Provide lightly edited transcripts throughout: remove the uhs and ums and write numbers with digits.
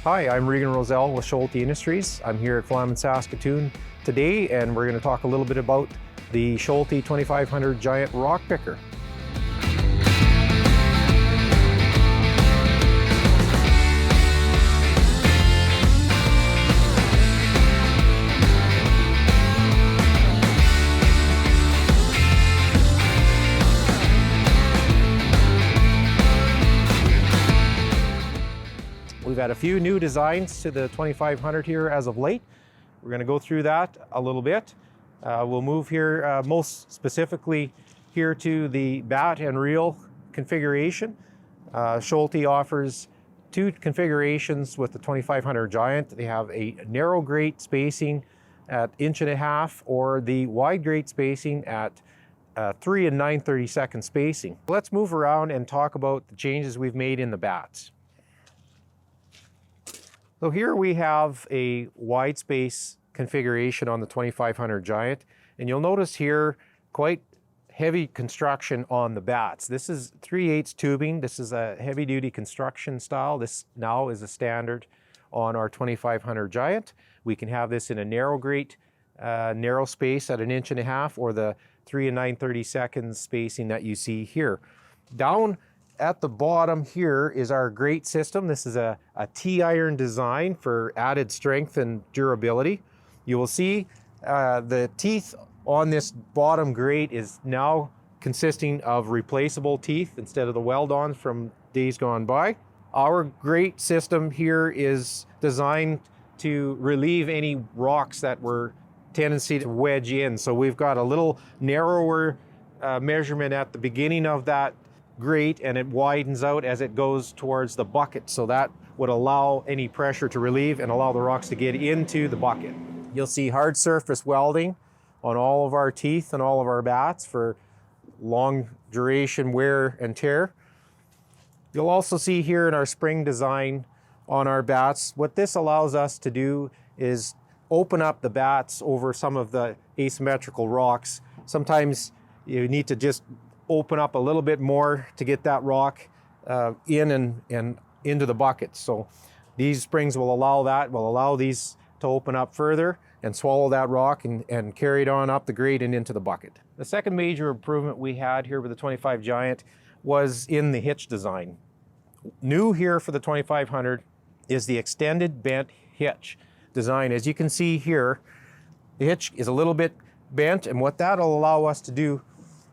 Hi, I'm Reagan with Schulte Industries. I'm here at Flaman, Saskatoon today, and we're going to talk a little bit about the Schulte 2500 Giant Rock Picker. We've had a few new designs to the 2500 here as of late. We're going to go through that a little bit. We'll move here most specifically here to the bat and reel configuration. Schulte offers two configurations with the 2500 Giant. They have a narrow grate spacing at 1.5 inches or the wide grate spacing at 3 9/32 spacing. Let's move around and talk about the changes we've made in the bats. So here we have a wide space configuration on the 2500 Giant, and you'll notice here quite heavy construction on the bats. This is 3/8 tubing. This is a heavy duty construction style. This now is a standard on our 2500 Giant. We can have this in a narrow grate, narrow space at 1.5 inches or the 3 9/32 spacing that you see here. Down at the bottom here is our grate system. This is a T-iron design for added strength and durability. You will see the teeth on this bottom grate is now consisting of replaceable teeth instead of the weld-ons from days gone by. Our grate system here is designed to relieve any rocks that were tendency to wedge in. So we've got a little narrower measurement at the beginning of that grate, and it widens out as it goes towards the bucket, so that would allow any pressure to relieve and allow the rocks to get into the bucket. You'll see hard surface welding on all of our teeth and all of our bats for long duration wear and tear. You'll also see here in our spring design on our bats, what this allows us to do is open up the bats over some of the asymmetrical rocks. Sometimes you need to just open up a little bit more to get that rock in and into the bucket. So these springs will allow these to open up further and swallow that rock and carry it on up the grate and into the bucket. The second major improvement we had here with the 25 Giant was in the hitch design. New here for the 2500 is the extended bent hitch design. As you can see here, the hitch is a little bit bent, and what that'll allow us to do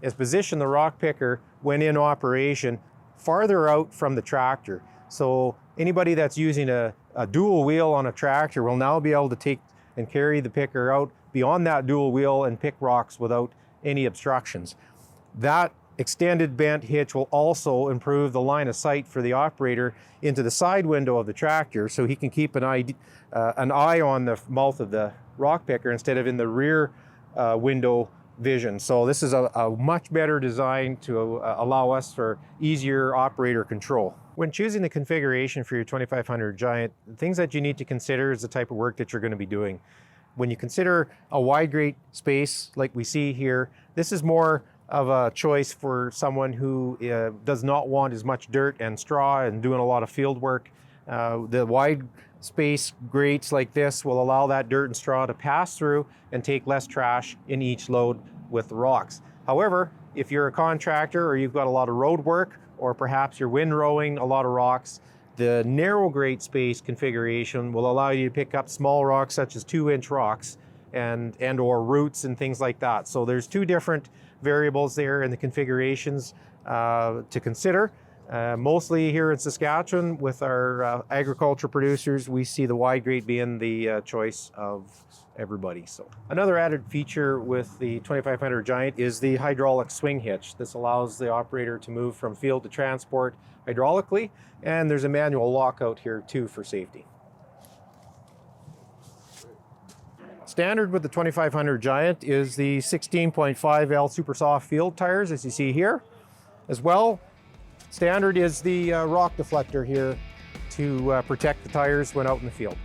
is position the rock picker when in operation farther out from the tractor. So anybody that's using a dual wheel on a tractor will now be able to take and carry the picker out beyond that dual wheel and pick rocks without any obstructions. That extended bent hitch will also improve the line of sight for the operator into the side window of the tractor, so he can keep an eye on the mouth of the rock picker instead of in the rear window vision. So this is a much better design to allow us for easier operator control. When choosing the configuration for your 2500 Giant, the things that you need to consider is the type of work that you're going to be doing. When you consider a wide grate space like we see here, this is more of a choice for someone who does not want as much dirt and straw and doing a lot of field work. The wide space grates like this will allow that dirt and straw to pass through and take less trash in each load with the rocks. However, if you're a contractor or you've got a lot of road work, or perhaps you're windrowing a lot of rocks, the narrow grate space configuration will allow you to pick up small rocks such as 2-inch rocks and or roots and things like that. So there's two different variables there in the configurations to consider. Mostly here in Saskatchewan with our agriculture producers, we see the wide grate being the choice of everybody. So another added feature with the 2500 Giant is the hydraulic swing hitch. This allows the operator to move from field to transport hydraulically, and there's a manual lockout here too for safety. Standard with the 2500 Giant is the 16.5L super soft field tires, as you see here. As well, standard is the rock deflector here to protect the tires when out in the field.